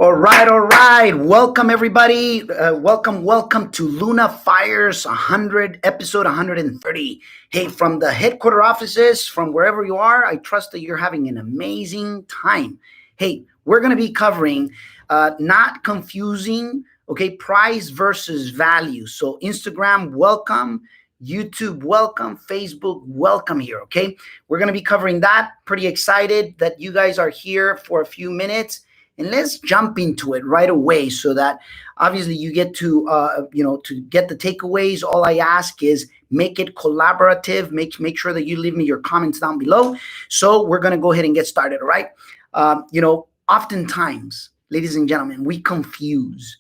All right, all right. Welcome, everybody. Welcome to Luna Fires 100, episode 130. Hey, from the headquarter offices, from wherever you are, I trust that you're having an amazing time. Hey, we're going to be covering not confusing, okay, price versus value. So, Instagram, welcome. YouTube, welcome. Facebook, welcome here, okay? We're going to be covering that. Pretty excited that you guys are here for a few minutes. And let's jump into it right away so that obviously you get to get the takeaways. All I ask is make it collaborative. Make sure that you leave me your comments down below. So we're going to go ahead and get started, all right? Oftentimes, ladies and gentlemen, we confuse,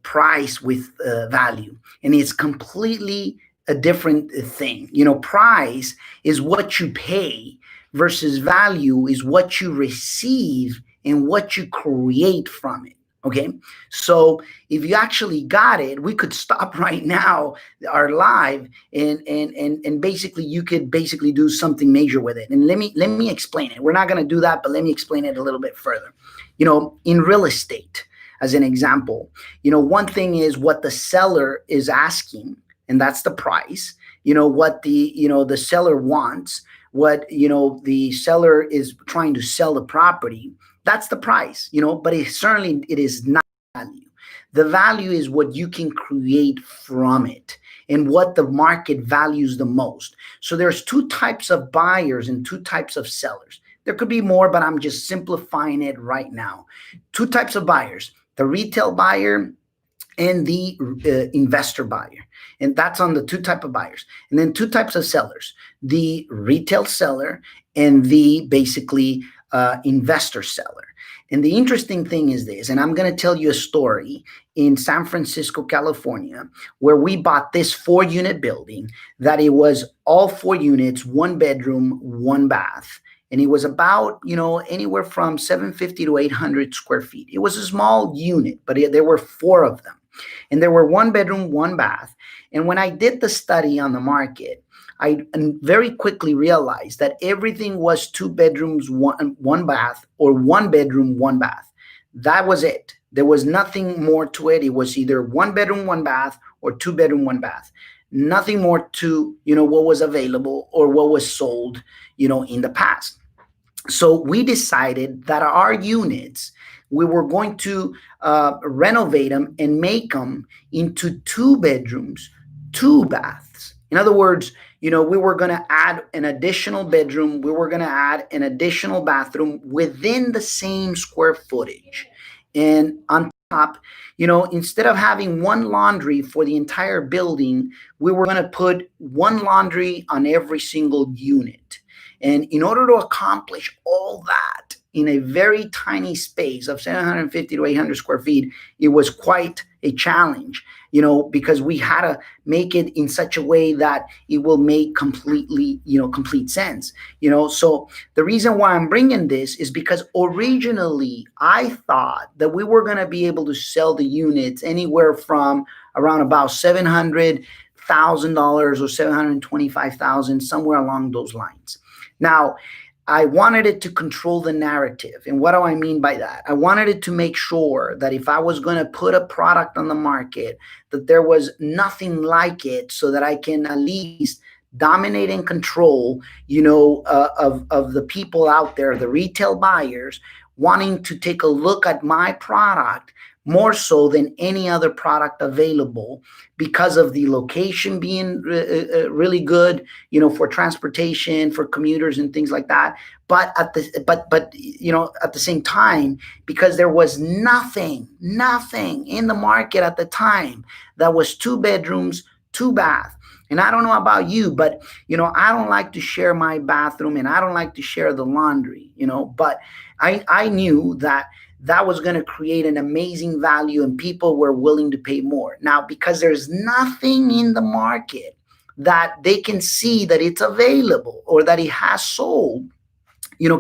price with value. And it's completely a different thing. Price is what you pay versus value is what you receive and what you create from it. Okay. So if you actually got it, we could stop right now our live and basically you could basically do something major with it. And let me explain it. We're not going to do that, but let me explain it a little bit further. In real estate, as an example, one thing is what the seller is asking, and that's the price. What the seller wants, what the seller is trying to sell the property. That's the price, but it is not value. The value is what you can create from it and what the market values the most. So there's two types of buyers and two types of sellers. There could be more, but I'm just simplifying it right now. Two types of buyers, the retail buyer and the investor buyer. And that's on the two type of buyers. And then two types of sellers, the retail seller and the basically investor seller. And the interesting thing is this, and I'm going to tell you a story in San Francisco, California, where we bought this 4-unit building that it was all 4 units, 1 bedroom, 1 bath. And it was about, anywhere from 750 to 800 square feet. It was a small unit, but there were 4 of them. And there were 1 bedroom, 1 bath. And when I did the study on the market, I very quickly realized that everything was 2 bedrooms, one bath, or 1 bedroom, 1 bath. That was it. There was nothing more to it. It was either 1 bedroom, 1 bath, or 2 bedroom, 1 bath. Nothing more to, what was available or what was sold, in the past. So we decided that our units, we were going to renovate them and make them into 2 bedrooms, 2 baths. In other words, we were going to add an additional bedroom. We were going to add an additional bathroom within the same square footage. And on top, instead of having 1 laundry for the entire building, we were going to put 1 laundry on every single unit. And in order to accomplish all that in a very tiny space of 750 to 800 square feet, it was quite a challenge, because we had to make it in such a way that it will make complete sense. So the reason why I'm bringing this is because originally I thought that we were going to be able to sell the units anywhere from around about $700,000 or $725,000, somewhere along those lines. Now, I wanted it to control the narrative. And what do I mean by that? I wanted it to make sure that if I was going to put a product on the market, that there was nothing like it, so that I can at least dominate and control, of the people out there, the retail buyers, wanting to take a look at my product more so than any other product available, because of the location being really good, for transportation, for commuters and things like that. But at the same time, because there was nothing in the market at the time that was 2 bedrooms, 2 baths. And I don't know about you, but, I don't like to share my bathroom and I don't like to share the laundry, but I knew that was going to create an amazing value and people were willing to pay more. Now, because there's nothing in the market that they can see that it's available or that it has sold,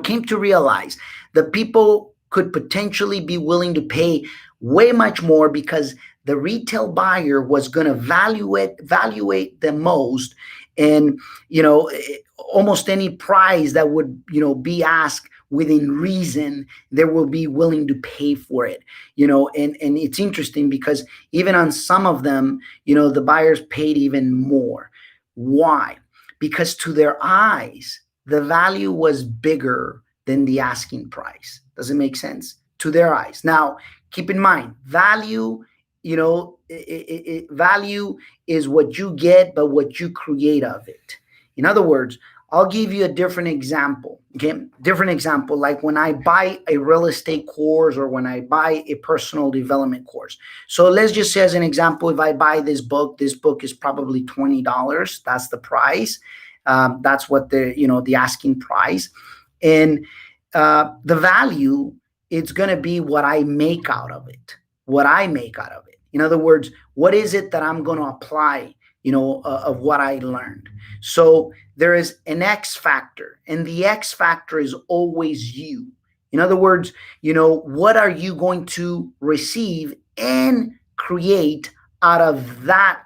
came to realize that people could potentially be willing to pay way much more, because the retail buyer was going to evaluate the most. And, almost any price that would, be asked within reason, they will be willing to pay for it. And it's interesting because even on some of them, the buyers paid even more. Why? Because to their eyes, the value was bigger than the asking price. Does it make sense? To their eyes. Now, keep in mind, value is what you get, but what you create of it. In other words, I'll give you a different example. Okay, different example, like when I buy a real estate course or when I buy a personal development course. So let's just say, as an example, if I buy this book is probably $20. That's the price. That's what the asking price, and the value, it's going to be what I make out of it. What I make out of it. In other words, what is it that I'm going to apply, of what I learned. So there is an X factor, and the X factor is always you. In other words, what are you going to receive and create out of that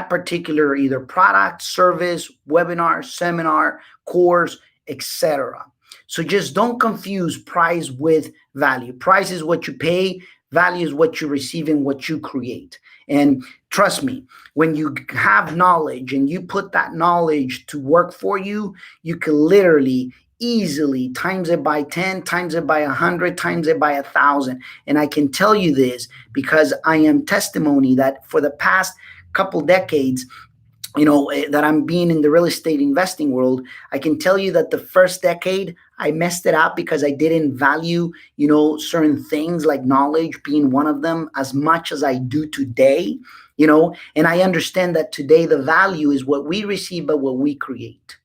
particular either product, service, webinar, seminar, course, etc. So just don't confuse price with value. Price is what you pay, value is what you receive and what you create. And trust me, when you have knowledge and you put that knowledge to work for you, you can literally easily times it by 10, times it by 100, times it by 1,000. And I can tell you this because I am testimony that for the past couple decades, that I'm being in the real estate investing world, I can tell you that the first decade I messed it up because I didn't value, certain things like knowledge being one of them as much as I do today, and I understand that today the value is what we receive, but what we create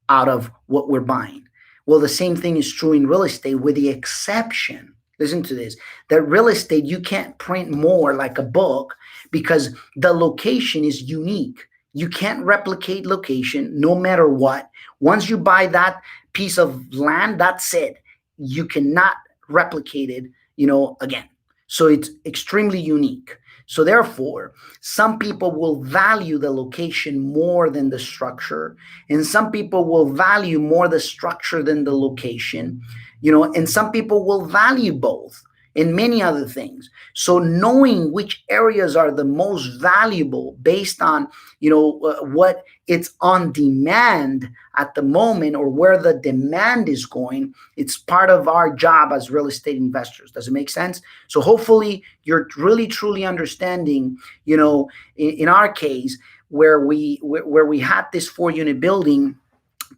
out of what we're buying. Well, the same thing is true in real estate, with the exception, listen to this, that real estate, you can't print more like a book because the location is unique. You can't replicate location no matter what. Once you buy that piece of land, that's it. You cannot replicate it, again. So it's extremely unique. So therefore, some people will value the location more than the structure, and some people will value more the structure than the location, and some people will value both and many other things. So knowing which areas are the most valuable based on, what it's on demand at the moment or where the demand is going, it's part of our job as real estate investors. Does it make sense? So hopefully you're really, truly understanding, in our case, where we had this 4-unit building,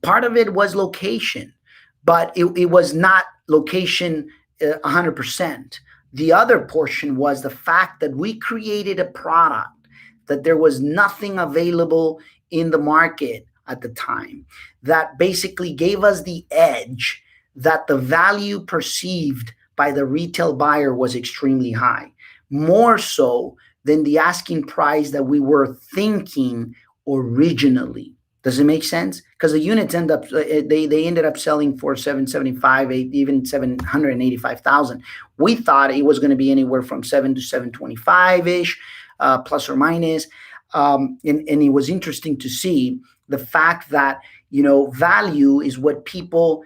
part of it was location, but it was not location 100%. The other portion was the fact that we created a product that there was nothing available in the market at the time that basically gave us the edge, that the value perceived by the retail buyer was extremely high, more so than the asking price that we were thinking originally. Does it make sense? Because the units they ended up selling for 775, even 785,000. We thought it was going to be anywhere from 7 to 725 ish, plus or minus. And it was interesting to see the fact that value is what people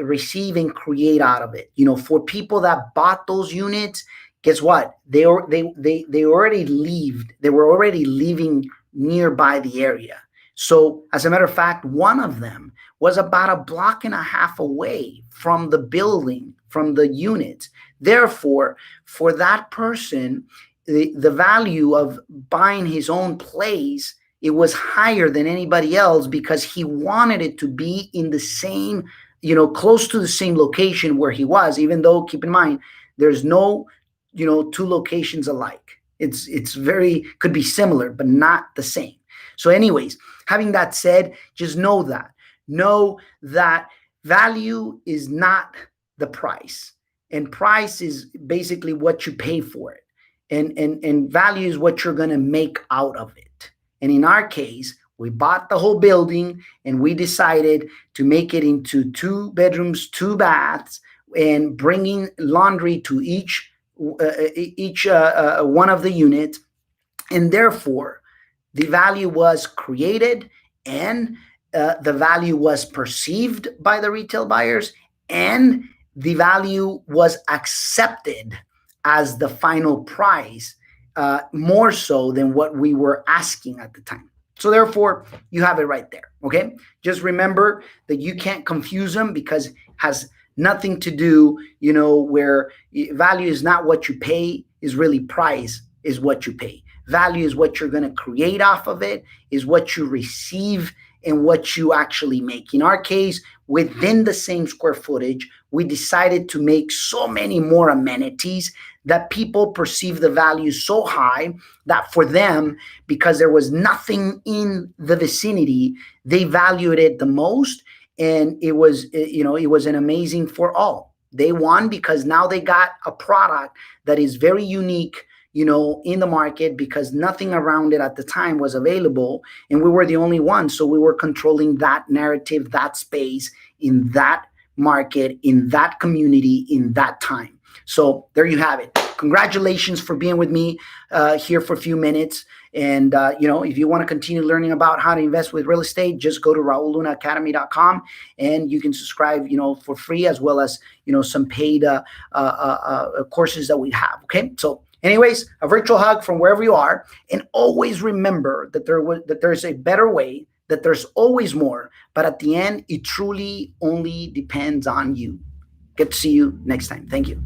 receive and create out of it. For people that bought those units, guess what? They already lived. They were already living nearby the area. So as a matter of fact, one of them was about a block and a half away from the building, from the units. Therefore, for that person, the value of buying his own place, it was higher than anybody else because he wanted it to be in the same, close to the same location where he was, even though, keep in mind, there's no, two locations alike. It's very, could be similar, but not the same. So anyways, having that said, just know that value is not the price, and price is basically what you pay for it, and value is what you're going to make out of it. And in our case, we bought the whole building and we decided to make it into 2 bedrooms, 2 baths, and bringing laundry to each one of the units, and therefore the value was created, and the value was perceived by the retail buyers, and the value was accepted as the final price, more so than what we were asking at the time. So therefore, you have it right there. Okay, just remember that you can't confuse them, because it has nothing to do, where value is not what you pay, is really price is what you pay. Value is what you're going to create off of it, is what you receive and what you actually make. In our case, within the same square footage, we decided to make so many more amenities that people perceive the value so high that for them, because there was nothing in the vicinity, they valued it the most. And it was an amazing for all. They won because now they got a product that is very unique, in the market, because nothing around it at the time was available, and we were the only ones. So we were controlling that narrative, that space, in that market, in that community, in that time. So there you have it. Congratulations for being with me here for a few minutes. And, if you want to continue learning about how to invest with real estate, just go to raullunaacademy.com, and you can subscribe, for free, as well as, some paid courses that we have. Okay. So anyways, a virtual hug from wherever you are. And always remember that there's a better way, that there's always more. But at the end, it truly only depends on you. Get to see you next time. Thank you.